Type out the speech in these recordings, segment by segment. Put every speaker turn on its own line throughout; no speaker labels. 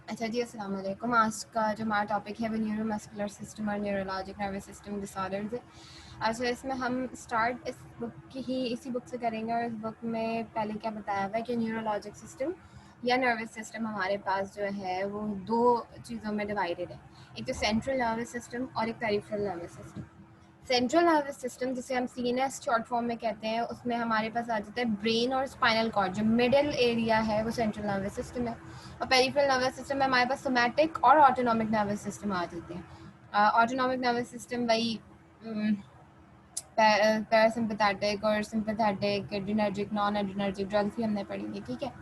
अच्छा जी, अस्सलाम वालेकुम। आज का जो हमारा टॉपिक है वो न्यूरोमस्कुलर सिस्टम और न्यूरोलॉजिक नर्वस सिस्टम डिसऑर्डर्स है। अच्छा, इसमें हम स्टार्ट इस बुक की ही इसी बुक से करेंगे और इस बुक में पहले क्या बताया हुआ है कि न्यूरोलॉजिक सिस्टम या नर्वस सिस्टम हमारे पास जो है वो दो चीज़ों में डिवाइडेड है। एक तो सेंट्रल नर्वस सिस्टम और एक peripheral nervous system. Central nervous system जिसे हम सीएनएस शॉर्ट फॉर्म में कहते हैं, उसमें हमारे पास आ जाता है ब्रेन और स्पाइनल कॉर्ड। जो मिडिल एरिया है वो सेंट्रल नर्वस सिस्टम है, और पेरिफेरल नर्वस सिस्टम में हमारे पास सोमैटिक और ऑटोनॉमिक नर्वस सिस्टम आ जाते हैं। ऑटोनॉमिक नर्वस सिस्टम वही पैरासिम्पथेटिक और sympathetic, adrenergic, non adrenergic drugs भी हमने पढ़ी थी, ठीक है।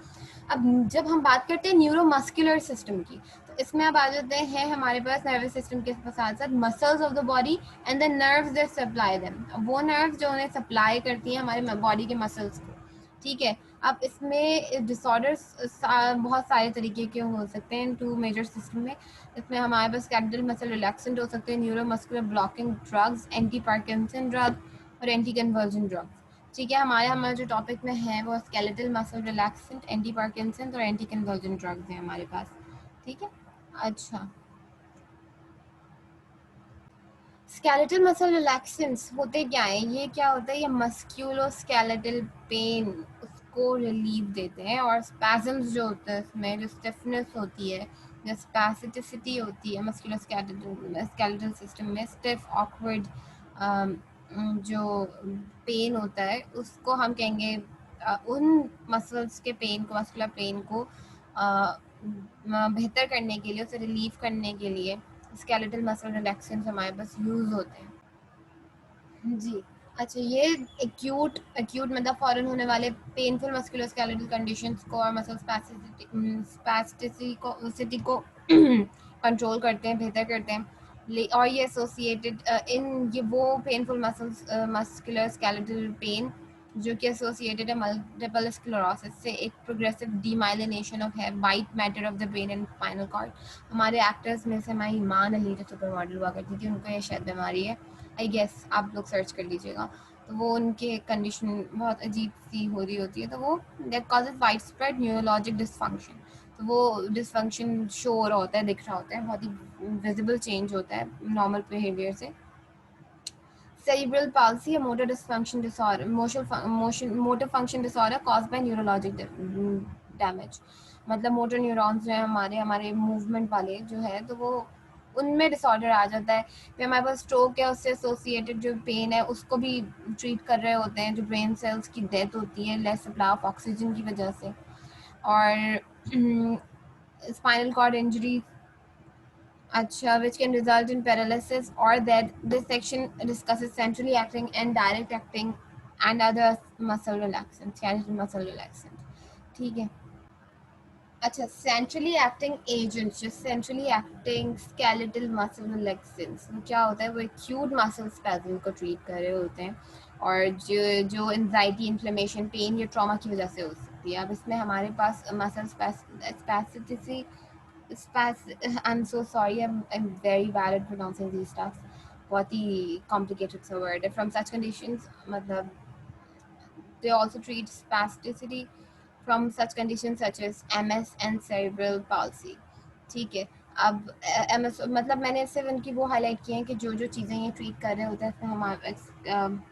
अब जब हम बात करते हैं न्यूरोमस्कुलर सिस्टम की, तो इसमें अब आ जाते हैं हमारे पास नर्वस सिस्टम के साथ साथ muscles of the body and the nerves that supply them. वो नर्व्स जो उन्हें सप्लाई करती हैं हमारे बॉडी के मसल्स को, ठीक है। अब इसमें डिसऑर्डर्स बहुत सारे तरीके के हो सकते हैं टू मेजर सिस्टम में। इसमें हमारे पास स्केलेटल मसल रिलैक्सेंट हो सकते हैं, neuromuscular blocking drugs, anti Parkinson drug और एंटी कन्वर्जन ड्रग्स, ठीक है। हमारा जो टॉपिक में है वो skeletal muscle relaxant, anti Parkinson और एंटी कन्वर्जन ड्रग्स हैं हमारे पास, ठीक है। अच्छा, स्केलेटल मसल रिलैक्सेंट्स होते क्या है, ये क्या होता है, ये मस्क्यूलो स्केलेटल पेन उसको रिलीफ देते हैं, और स्पैजम्स जो होते हैं इसमें जो स्टिफनेस होती है, जो स्पैसिटिसिटी होती है मस्क्यूलो स्केलेटल सिस्टम में, स्टिफ ऑकवर्ड जो पेन होता है उसको हम कहेंगे उन मसल्स के पेन को, मस्कुलर पेन को बेहतर करने के लिए, उसे रिलीफ करने के लिए स्केलेटल मसल रिलैक्सेंट्स हमारे पास यूज़ होते हैं जी। अच्छा, ये एक्यूट एक्यूट मतलब फ़ौरन होने वाले पेनफुल मस्कुलोस्केलेटल कंडीशंस को और मसल स्पैस्टिसिटी को कंट्रोल करते हैं, बेहतर करते हैं। और ये एसोसिएटेड इन ये वो पेनफुल मस्कुलर स्केलेटल पेन जो कि एसोसिएटेड है मल्टीपल स्क्लेरोसिस से, एक प्रोग्रेसिव डीमाइलिनेशन ऑफ है white matter of the brain and spinal cord. हमारे एक्टर्स में से हमारी ईमान अली जो सुपर मॉडल हुआ करती थी, उनको ये शायद बीमारी है, आई गेस, आप लोग सर्च कर लीजिएगा। तो वो उनके कंडीशन बहुत अजीब सी हो रही होती है, तो वो that causes wide spread neurologic dysfunction. तो वो डिसफंक्शन शो हो रहा होता है, दिख रहा होता है, बहुत ही विजिबल चेंज होता है नॉर्मल बिहेवियर से। Cerebral palsy, a motor dysfunction disorder, motor function disorder caused by neurologic damage। मतलब मोटर न्यूरॉन्स जो है हमारे हमारे मूवमेंट वाले जो है, तो वो उनमें डिसऑर्डर आ जाता है। फिर हमारे पास स्ट्रोक है, उससे एसोसिएटेड जो पेन है उसको भी ट्रीट कर रहे होते हैं, जो ब्रेन सेल्स की डेथ होती है लेस सप्लाई ऑफ ऑक्सीजन की वजह से। और स्पाइनल कॉर्ड इंजरी, अच्छा, which can result in paralysis, or that this section discusses centrally acting and direct acting and other muscle relaxants, skeletal muscle relaxant, ठीक है। अच्छा, सेंट्रली एक्टिंग एजेंट्स, जो centrally acting skeletal muscle relaxants, क्या होता है, वो acute muscle spasm को treat कर रहे होते हैं, और जो एंजाइटी, इन्फ्लेमेशन, पेन या ट्रॉमा की वजह से हो सकती है। अब इसमें हमारे पास muscle स्पैसिटिसी I'm so sorry, I'm very bad at pronouncing these stuff, बहुत ही complicated सा word है। From such conditions मतलब they also treat spasticity from such conditions such as MS and cerebral palsy, ठीक है। अब MS मतलब मैंने सिर्फ उनकी वो हाईलाइट किए हैं कि जो जो चीज़ें ये ट्रीट कर रहे होते हैं, इसमें हम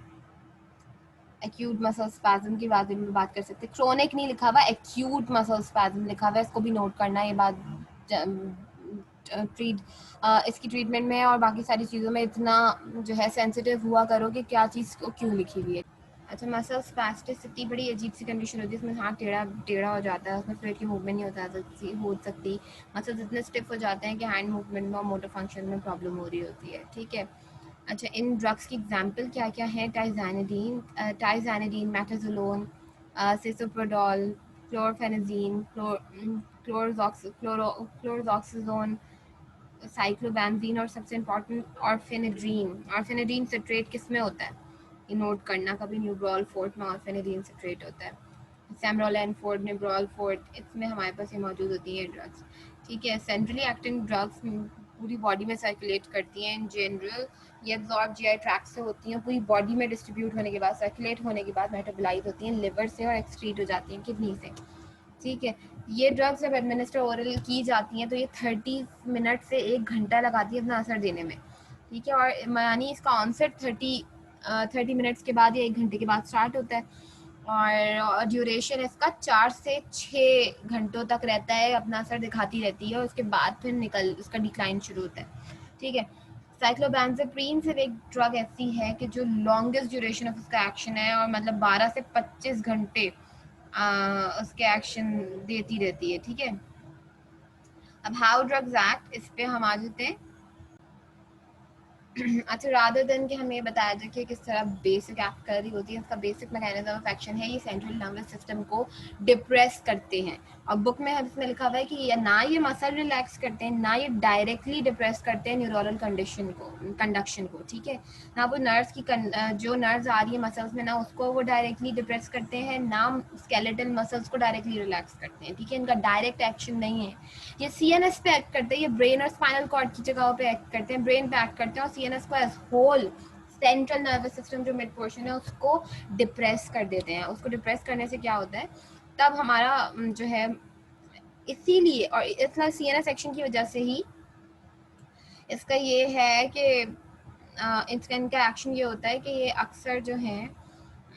एक्यूट मसल स्पैज्म की बारे में बात कर सकते हैं। क्रोनिक नहीं लिखा हुआ, एक्यूट मसल स्पैज्म लिखा हुआ है, इसको भी नोट करना, ये बात ट्रीट इसकी ट्रीटमेंट में और बाकी सारी चीज़ों में इतना जो है सेंसिटिव हुआ करो कि क्या चीज़ को क्यों लिखी हुई है। अच्छा, मसल स्पैस्टिसिटी बड़ी अजीब सी कंडीशन होती है, इसमें हाथ टेढ़ा टेढ़ा हो जाता है, उसमें फ्लूइड की मूवमेंट नहीं हो सकती, मसल्स इतने स्टिफ हो जाते हैं कि हैंड मूवमेंट में और मोटर फंक्शन में प्रॉब्लम हो रही होती है, ठीक है। अच्छा, इन ड्रग्स की एग्जांपल क्या क्या है, टाइजानिडीन, मेटाजोलोन, सिसोप्रोडोल, क्लोरफेनेजीन, क्लोरोजॉक्सिजोन, साइक्लोबैंजीन, और सबसे इम्पॉर्टेंट ऑर्फेनेड्रीन। ऑर्फेनेड्रीन सिट्रेट किस में होता है, ये नोट करना कभी, न्यूब्रॉल फोर्ट में ऑर्फेनेड्रीन सिट्रेट होता है। सैमरोलिन फोर्ट, निब्रॉल फोर्ट, इसमें हमारे पास ये मौजूद होती हैं ड्रग्स, ठीक है। सेंट्रली एक्टिंग ड्रग्स पूरी बॉडी में सर्कुलेट करती हैं इन जनरल, ये एब्जॉर्ब जीआई ट्रैक्ट से होती हैं, पूरी बॉडी में डिस्ट्रीब्यूट होने के बाद, सर्कुलेट होने के बाद मेटाबोलाइज होती हैं लिवर से और एक्सक्रीट हो जाती हैं किडनी से, ठीक है। ये ड्रग्स जब एडमिनिस्टर ओरल की जाती हैं तो ये 30 मिनट से 1 घंटा लगाती है अपना असर देने में, ठीक है। और यानी इसका ऑनसेट 30 मिनट्स के बाद या 1 घंटे के बाद स्टार्ट होता है, और ड्यूरेशन इसका 4 से 6 घंटों तक रहता है, अपना असर दिखाती रहती है, और उसके बाद फिर उसका डिक्लाइन शुरू होता है, ठीक है। साइक्लोबेंजाप्रीन सिर्फ एक ड्रग ऐसी है कि जो लॉन्गेस्ट ड्यूरेशन ऑफ उसका एक्शन है, और मतलब 12 से 25 घंटे उसके एक्शन देती रहती है, ठीक है। अब हाउ ड्रग्स एक्ट, इस पे हम आ जाते हैं। अच्छा, रादर देन कि हमें बताया जाए कि किस तरह बेसिक एक्ट कर रही होती है, इसका बेसिक मैकेनिज्म ऑफ एक्शन है, ये सेंट्रल नर्वस सिस्टम को डिप्रेस करते हैं। और बुक में इसमें लिखा हुआ है कि ये ना ये मसल रिलैक्स करते हैं, ना ये डायरेक्टली डिप्रेस करते हैं न्यूरल कंडक्शन को, ठीक है। ना वो नर्व्स की जो नर्व्स आ रही है मसल्स में, ना उसको वो डायरेक्टली डिप्रेस करते हैं, ना स्केलेटल मसल्स को डायरेक्टली रिलैक्स करते हैं, ठीक है। इनका डायरेक्ट एक्शन नहीं है। ये सीएनएस पे एक्ट करते हैं, ये ब्रेन और स्पाइनल कॉर्ड की जगहों पे एक्ट करते हैं, ब्रेन पे एक्ट करते हैं, और सीएनएस को as whole central nervous system जो मिड पोर्शन है उसको डिप्रेस कर देते हैं। उसको डिप्रेस करने से क्या होता है, तब हमारा जो है, इसीलिए और इतना सीएनएस एक्शन की वजह से ही इसका ये है कि इसका इनका एक्शन ये होता है कि ये अक्सर जो है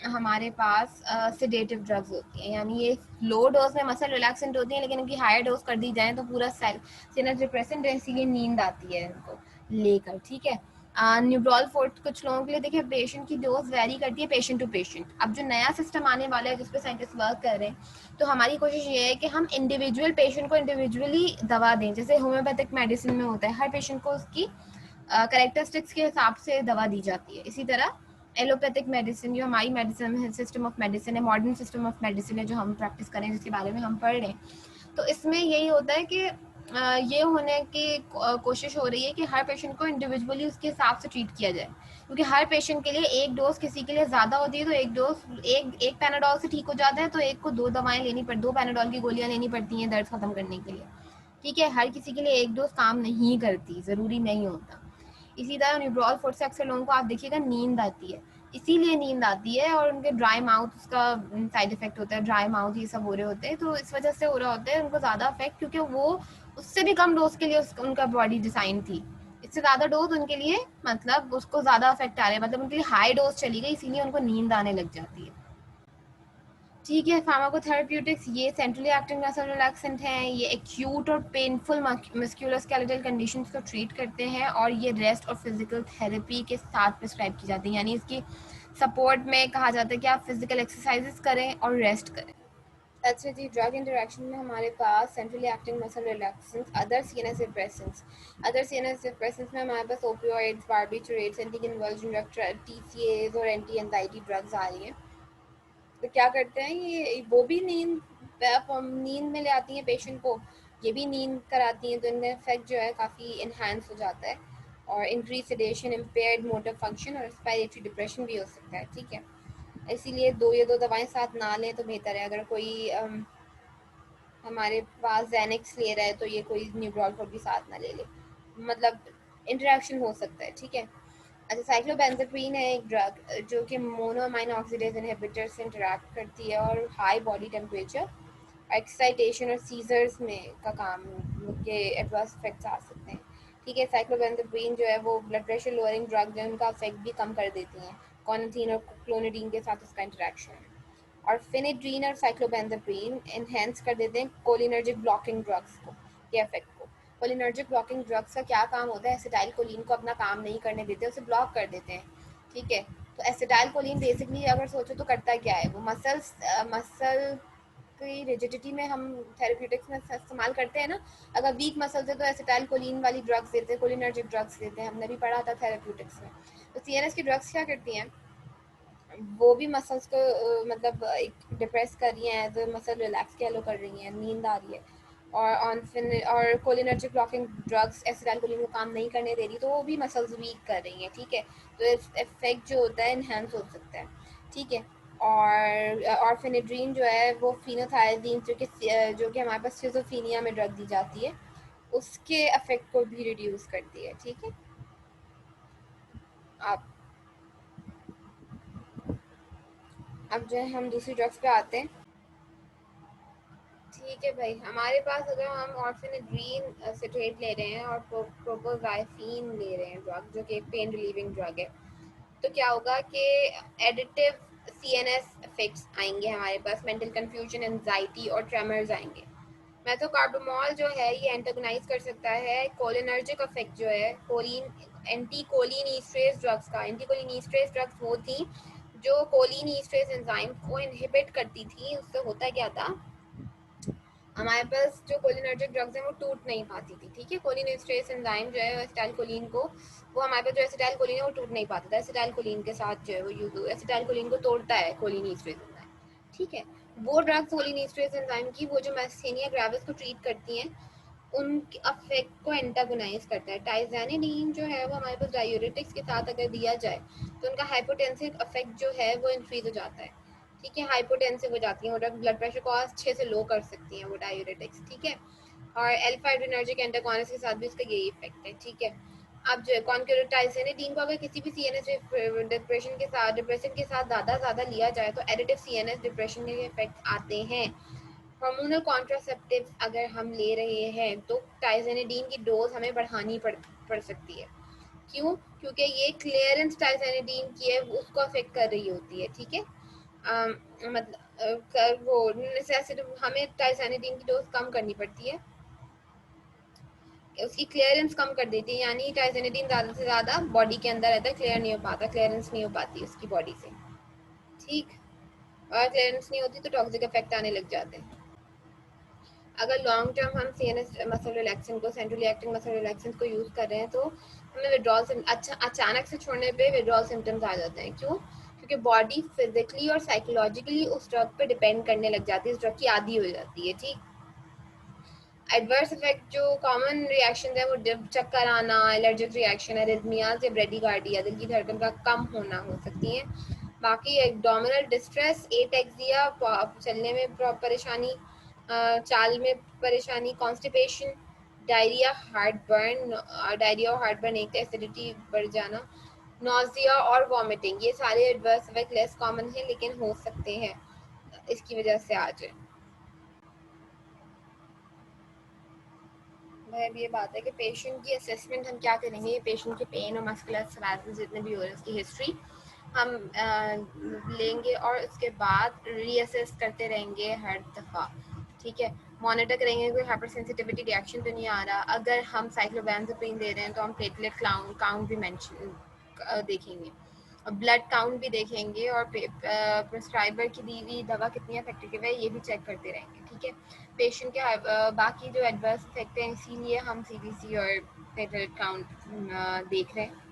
हमारे पास सिडेटिव ड्रग्स होती हैं, यानी ये लो डोज में मसल रिलैक्सेंट होती हैं, लेकिन इनकी हायर डोज कर दी जाए तो पूरा सिनस डिप्रेसेंट है, इसीलिए नींद आती है इनको लेकर, ठीक है। न्यूब्रॉल फोर्ट कुछ लोगों के लिए देखिए पेशेंट की डोज वेरी करती है पेशेंट टू पेशेंट। अब जो नया सिस्टम आने वाला है जिस पे साइंटिस्ट वर्क कर रहे हैं, तो हमारी कोशिश ये है कि हम इंडिविजुअल पेशेंट को इंडिविजुअली दवा दें, जैसे होम्योपैथिक मेडिसिन में होता है, हर पेशेंट को उसकी करेक्टरिस्टिक्स के हिसाब से दवा दी जाती है। इसी तरह एलोपैथिक मेडिसिन जो हमारी मेडिसिन सिस्टम ऑफ मेडिसिन है, मॉडर्न सिस्टम ऑफ मेडिसिन है जो हम प्रैक्टिस करें, जिसके बारे में हम पढ़ रहे हैं, तो इसमें यही होता है कि ये होने की कोशिश हो रही है कि हर पेशेंट को इंडिविजुअली उसके हिसाब से ट्रीट किया जाए, क्योंकि हर पेशेंट के लिए एक डोज किसी के लिए ज़्यादा होती है, तो एक डोज एक पैनाडोल से ठीक हो जाता है, तो एक को दो दवाएं लेनी पड़ दो पैनाडोल की गोलियां लेनी पड़ती हैं दर्द खत्म करने के लिए, ठीक है। हर किसी के लिए एक डोज काम नहीं करती, ज़रूरी नहीं होता। इसी तरह न्यूब्रॉल फोर्ट से अक्सर लोगों को आप देखिएगा नींद आती है, इसीलिए नींद आती है, और उनके ड्राई माउथ उसका साइड इफेक्ट होता है, ड्राई माउथ ये सब हो रहे होते हैं, तो इस वजह से हो रहा होता है उनको ज़्यादा इफेक्ट, क्योंकि वो उससे भी कम डोज के लिए उनका बॉडी डिजाइन थी, इससे ज़्यादा डोज उनके लिए मतलब उसको ज़्यादा इफेक्ट आ रहा है, मतलब उनके लिए हाई डोज चली गई, इसीलिए उनको नींद आने लग जाती है, ठीक है। फार्माकोथेरेप्यूटिक्स ये सेंट्रली एक्टिंग मसल रिलैक्सेंट हैं, ये एक्यूट और पेनफुल मस्कुलोस्केलेटल कंडीशंस को ट्रीट करते हैं, और ये रेस्ट और फिजिकल थेरेपी के साथ प्रिस्क्राइब की जाती है, यानी इसकी सपोर्ट में कहा जाता है कि आप फिजिकल एक्सरसाइजेस करें और रेस्ट करें। अच्छा जी, ड्रग इंटरेक्शन में हमारे पास centrally acting muscle relaxants, other CNS depressants में हमारे पास opioids, barbiturates, anti convergent drug, TCAs और एंटी एंजाइटी ड्रग्स आ रही हैं। तो क्या करते हैं, ये वो भी नींद में ले आती हैं पेशेंट को, ये भी नींद कराती हैं, तो इनका इफेक्ट जो है काफ़ी इन्हांस हो जाता है, और increase sedation, impaired motor function और रेस्पिरेटरी डिप्रेशन भी हो सकता है, ठीक है। इसीलिए ये दो दवाएं साथ ना लें तो बेहतर है। अगर कोई हमारे पास जैनिक्स ले रहा है तो ये कोई न्यूब्रॉल भी साथ ना ले ले, मतलब इंटरेक्शन हो सकता है, ठीक है। अच्छा, साइक्लोबेंजाप्रीन है एक ड्रग जो कि मोनोअमाइन ऑक्सीडेज इनहिबिटर से इंटरेक्ट करती है, और हाई बॉडी टेम्परेचर, एक्साइटेशन और सीजर्स में का काम के एडवर्स इफेक्ट्स आ सकते हैं, ठीक है। साइक्लोबेंजाप्रीन जो है वो ब्लड प्रेशर लोअरिंग ड्रग है, उनका इफेक्ट भी कम कर देती हैं, कॉनिथीन और क्लोनिडीन के साथ उसका इंटरेक्शन है। और फिनिड्रीन और साइक्लोबेंजाप्रीन एनहेंस कर देते हैं कोलिनर्जिक ब्लॉकिंग ड्रग्स को, के इफेक्ट को। कोलिनर्जिक ब्लॉकिंग ड्रग्स का क्या काम होता है, एसिटाइल कोलिन को अपना काम नहीं करने देते, उसे ब्लॉक कर देते हैं, ठीक है। तो एसिटाइल कोलिन बेसिकली अगर सोचो तो करता क्या है, वो मसल की रिजिडिटी में हम थेरेप्यूटिक्स में इस्तेमाल करते हैं ना, अगर वीक मसल्स है तो एसिटाइल कोलिन वाली ड्रग्स देते हैं, कोलिनर्जिक ड्रग्स देते हैं, हमने भी पढ़ा था थेरेप्यूटिक्स में। तो सीएनएस की ड्रग्स क्या करती हैं, वो भी मसल्स को मतलब एक डिप्रेस कर रही हैं, एज मसल रिलैक्स के लो कर रही हैं, नींद आ रही है, और कोलिनर्जिक ब्लॉकिंग ड्रग्स एसिटाइलकोलिन को काम नहीं करने दे रही, तो वो भी मसल्स वीक कर रही हैं, ठीक है। तो इफेक्ट जो होता है इनहेंस हो सकता है, ठीक है। और फिनिड्रीन जो है वो फिनोथायजीन जो कि हमारे पास शिज़ोफ्रेनिया में ड्रग दी जाती है, उसके इफेक्ट को भी रिड्यूस करती है, ठीक है। अब अब जो है हम दूसरी ड्रग्स पे आते हैं, ठीक है भाई, हमारे पास अगर हम ऑर्फेनेड्रीन सिट्रेट ले रहे हैं और प्रोपोजाइफीन ले रहे हैं ड्रग, जो कि एक पेन रिलीविंग ड्रग है, तो क्या होगा कि एडिटिव सीएनएस इफेक्ट्स आएंगे हमारे पास, मेंटल कंफ्यूजन, एंजाइटी और ट्रेमर्स आएंगे। मेथोकार्बामोल जो है ये एंटागोनाइज कर सकता है कोलिनर्जिक इफेक्ट जो है कोलिन एंटी कोलिन ड्रग्स का। एंटी कोलिन ड्रग्स वो थी जो कोलिन एंजाइम को इनहिबिट करती थी। उससे होता क्या था, हमारे पास जो कोलिनर्जिक ड्रग्स हैं वो टूट नहीं पाती थी। ठीक है, कोलिन एंजाइम जो है एसिटाइलकोलिन को, वो हमारे पास जो एसिटाइलकोलिन है वो टूट नहीं पाता था। एसिटाइलकोलिन के साथ जो है वो एसिटाइलकोलिन को तोड़ता है कोलिन एंजाइम। ठीक है, वो ड्रग्स कोलिन एंजाइम की, वो जो मैस्थेनिया ग्रेविस को ट्रीट करती हैं, उन अफेक्ट को एंटागोनाइज करता है। टाइजानिडीन जो है वो हमारे पास डायूरेटिक्स के साथ अगर दिया जाए तो उनका हाइपोटेंसिव इफेक्ट जो है वो इंक्रीज हो जाता है। ठीक है, हाइपोटेंसिव हो जाती है, वो ब्लड प्रेशर को 6 से लो कर सकती हैं वो डायूरेटिक्स। ठीक है, और एल्फा एड्रेनर्जिक एंटागोनिस्ट के साथ भी इसका यही इफेक्ट है। ठीक है, अब जो है कॉन्क्यूरेटाइजेनेडीन को अगर किसी भी सीएनएस डिप्रेशन के साथ ज़्यादा लिया जाए तो एडिटिव सीएनएस डिप्रेशन के इफेक्ट आते हैं। हार्मोनल कॉन्ट्रासेप्टिव्स अगर हम ले रहे हैं तो टाइजेनेडीन की डोज हमें बढ़ानी पड़ सकती है। क्यों? क्योंकि ये क्लियरेंस टाइजेनेडीन की है, उसको अफेक्ट कर रही होती है। ठीक है, मतलब वो नेसेसिटी, हमें टाइजेनेडीन की डोज कम करनी पड़ती है, उसकी क्लियरेंस कम कर देती है। यानी टाइजेनेडीन ज़्यादा से ज़्यादा बॉडी के अंदर रहता है, क्लियर नहीं हो पाता, क्लियरेंस नहीं हो पाती उसकी बॉडी से। ठीक, और क्लियरेंस नहीं होती तो टॉक्सिक इफेक्ट आने लग जाते हैं। अगर लॉन्ग टर्म हम सीएनएस मसल रिलैक्सेंट को, सेंट्रली एक्टिंग मसल रिलैक्सेंट को यूज़ कर रहे हैं तो हमें विड्रॉल अचानक से छोड़ने पे विड्रॉल सिम्टम्स आ जाते हैं। क्यों? क्योंकि बॉडी फिजिकली और साइकोलॉजिकली उस ड्रग पे डिपेंड करने लग जाती है, उस ड्रग की आदी हो जाती है। ठीक, एडवर्स इफेक्ट जो कॉमन रिएक्शन है वो चक्कर आना, एलर्जिक रिएक्शन, एरिथमियाज या ब्रेडिकार्डिया, दिल की धड़कन का कम होना हो सकती हैं। बाकी एब्डोमिनल डिस्ट्रेस, एटेक्सिया, चलने में परेशानी, चाल में परेशानी, कॉन्स्टिपेशन, डायरिया, डायरिया और हार्ट बर्न, एक एसिडिटी बढ़ जाना, नोजिया और वॉमिटिंग, ये सारे एडवर्स इफेक्ट लेस कॉमन है लेकिन हो सकते हैं इसकी वजह से आ जाए। अब ये बात है कि पेशेंट की असेसमेंट हम क्या करेंगे, पेशेंट के पेन और मस्कुलर स्पैज़म्स जितने भी हो रहे हैं उसकी हिस्ट्री हम लेंगे और उसके बाद रीअसेस करते रहेंगे हर दफ़ा। ठीक है, मॉनिटर करेंगे कोई हाइपर सेंसिटिविटी रिएक्शन तो नहीं आ रहा। अगर हम साइक्लोबेंजापीन दे रहे हैं तो हम प्लेटलेट काउंट भी मेंशन देखेंगे, ब्लड काउंट भी देखेंगे और प्रिस्क्राइबर की दी हुई दवा कितनी इफेक्टिव है ये भी चेक करते रहेंगे। ठीक है, पेशेंट के बाकी जो एडवर्स इफेक्ट हैं इसीलिए हम सीबीसी और प्लेटलेट काउंट देख रहे हैं।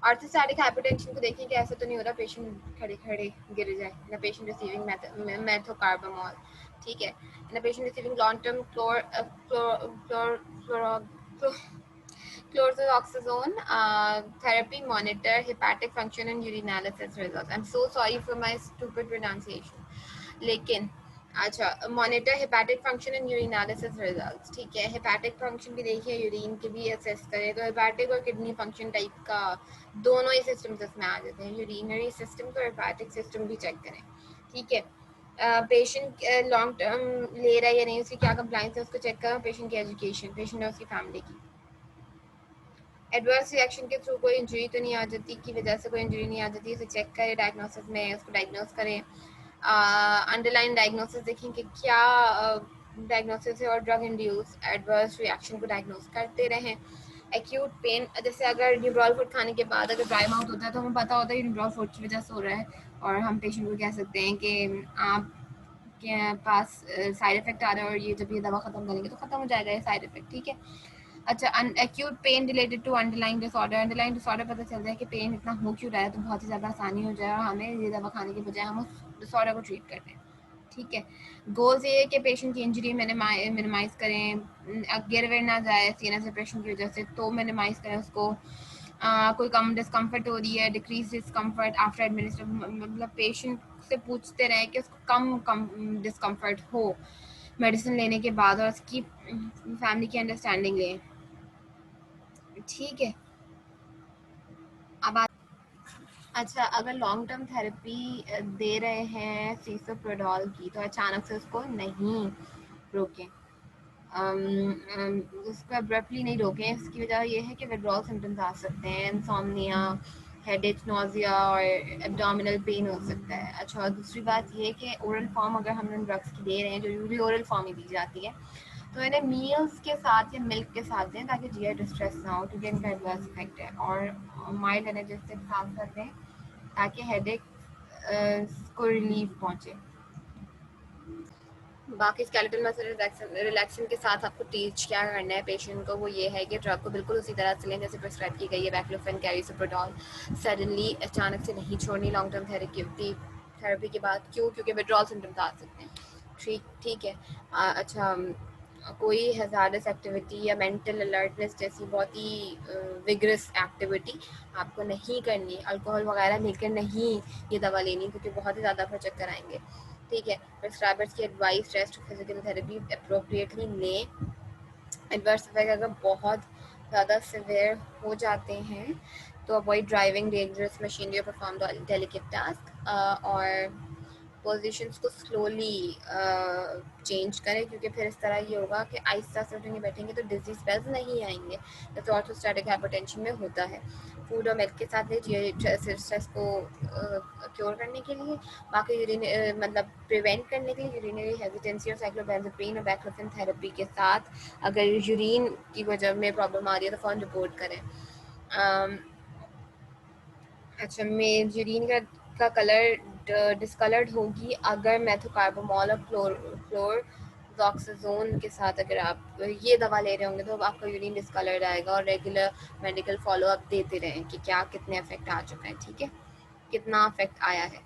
ऑर्थोस्टैटिक हाइपरटेंशन को देखें कि ऐसा तो नहीं हो रहा पेशेंट खड़े खड़े गिर जाए, ना पेशेंट रिसीविंग मेथोकार्बामोल। ठीक है, ना patient receiving long term chlorzoxazone therapy, monitor hepatic function and urinalysis results. I'm so sorry for my stupid pronunciation. लेकिन अच्छा, monitor hepatic function and यूरिनालिसिस results. ठीक है, हेपेटिक फंक्शन भी देखिए, यूरिन के भी असेस करें तो हेपेटिक और किडनी फंक्शन टाइप का दोनों ही सिस्टम्स इसमें आ जाते हैं, यूरिनरी सिस्टम तो हेपेटिक सिस्टम भी चेक करें। ठीक है, पेशेंट लॉन्ग टर्म ले रहा है या नहीं, उसकी क्या कंप्लाइंस है उसको चेक करें, पेशेंट की एजुकेशन, पेशेंट और उसकी फैमिली की। एडवर्स रिएक्शन के थ्रू कोई इंजरी तो नहीं आ जाती, की वजह से कोई इंजरी नहीं आ जाती, उसे चेक करें डायग्नोसिस में, उसको डायग्नोस करें, अंडरलाइन डायग्नोसिस देखें कि क्या डायग्नोसिस है और ड्रग इंड्यूस एडवर्स रिएक्शन को डायग्नोस करते रहें। एक्यूट पेन, जैसे अगर न्यूब्रॉल फूड खाने के बाद अगर ड्राई माउथ होता है तो हमें पता होता है कि न्यूब्रॉल फूड की वजह से हो रहा है, और हम पेशेंट को कह सकते हैं कि आप के पास साइड इफेक्ट आ रहा है और ये जब ये दवा ख़त्म करेंगे तो ख़त्म हो जाएगा ये साइड इफेक्ट। ठीक है, अच्छा, acute pain related to underline disorder, underline disorder पता चल जाए कि पेन इतना हो क्यों रहा है तो बहुत ही ज़्यादा आसानी हो जाए और हमें ये दवा खाने के बजाय हम उस डिसऑर्डर को ट्रीट करते हैं। ठीक है, गोल्स ये है कि पेशेंट की इंजरी मिनिमाइज़ करें, गिर विर ना जाए सीएनएस डिप्रेशन की वजह से तो मिनिमाइज़ करें उसको। कोई कम डिस्कम्फर्ट हो रही है, डिक्रीज डिस्कम्फर्ट आफ्टर एडमिनिस्टर, मतलब पेशेंट से पूछते रहें कि उसको कम डिस्कम्फर्ट हो मेडिसिन लेने के बाद, और उसकी फैमिली की अंडरस्टैंडिंग लें। ठीक है, अब अच्छा, अगर लॉन्ग टर्म थेरेपी दे रहे हैं सीसोप्रोडोल की, तो अचानक से उसको नहीं रोकें। उसको अब्रप्टली नहीं रोकें। इसकी वजह ये है कि विड्रॉल सिम्टम्स आ सकते हैं, इंसोम्निया, हेडेक, नोज़िया और एब्डोमिनल पेन हो सकता है। अच्छा, और दूसरी बात ये है कि ओरल फॉर्म अगर हम इन ड्रग्स की दे रहे हैं, जो यूजली ओरल फॉर्म ही दी जाती है, तो इन्हें मील्स के साथ या मिल्क के साथ दें, ताकि जीआई डिस्ट्रेस ना हो, क्योंकि इनका एडवर्स इफेक्ट है। और माइल्ड एनर्जेटिक साथ कर दें, ताकि हेडेक को रिलीफ पहुंचे। बाकी स्केलेटल मसल रिलैक्सेशन के साथ आपको टीच क्या करना है पेशेंट को, वो ये है कि ड्रग को बिल्कुल उसी तरह से लें जैसे प्रिस्क्राइब की गई है, बैक्लोफेन, कैरिसोप्रोडोल। सडनली अचानक से नहीं छोड़नी लॉन्ग टर्म थेरेपी के बाद। क्यों? क्योंकि विड्रॉल सिम्टम्स आ सकते हैं। ठीक ठीक है। अच्छा, कोई हैजार्डस एक्टिविटी या मेंटल अलर्टनेस जैसी बहुत ही विगरस एक्टिविटी आपको नहीं करनी। अल्कोहल वगैरह लेकर नहीं ये दवा लेनी, क्योंकि बहुत ही ज़्यादा फिर चक्कर आएंगे। ठीक है। प्रिस्क्राइबर्स की advice, rest, physical therapy appropriately लें। एडवर्स इफेक्ट अगर बहुत ज़्यादा सिवियर हो जाते हैं, तो अवॉइड ड्राइविंग डेंजरस मशीनरी और परफॉर्म डेलिकेट टास्क, और पोजीशंस को स्लोली चेंज करें, क्योंकि फिर इस तरह ये होगा कि आहिस्ता से उठेंगे बैठेंगे तो डिजीज स्पेल्स नहीं आएंगे, जैसे ऑर्थोस्टैटिक हाइपरटेंशन में होता है। फूड और मिल्क के साथ लीजिए स्ट्रेस को क्योर करने के लिए। बाकी मतलब प्रिवेंट करने के लिए यूरिनरी हेजिटेंसी और साइक्लोबेंजापीन और बैक्लोफेन थेरेपी के साथ अगर यूरिन की वजह में प्रॉब्लम आ रही है तो फ़ौरन रिपोर्ट करें। अम, अच्छा, यूरिन का कलर डिस्कलर्ड होगी अगर मेथोकार्बोमोल और फ्लोरजोक्साजोन के साथ अगर आप ये दवा ले रहे होंगे, तो आपका यूरिन डिस्कलर्ड आएगा। और रेगुलर मेडिकल फॉलोअप देते रहें कि क्या कितने इफेक्ट आ चुका है, ठीक है, कितना इफेक्ट आया है।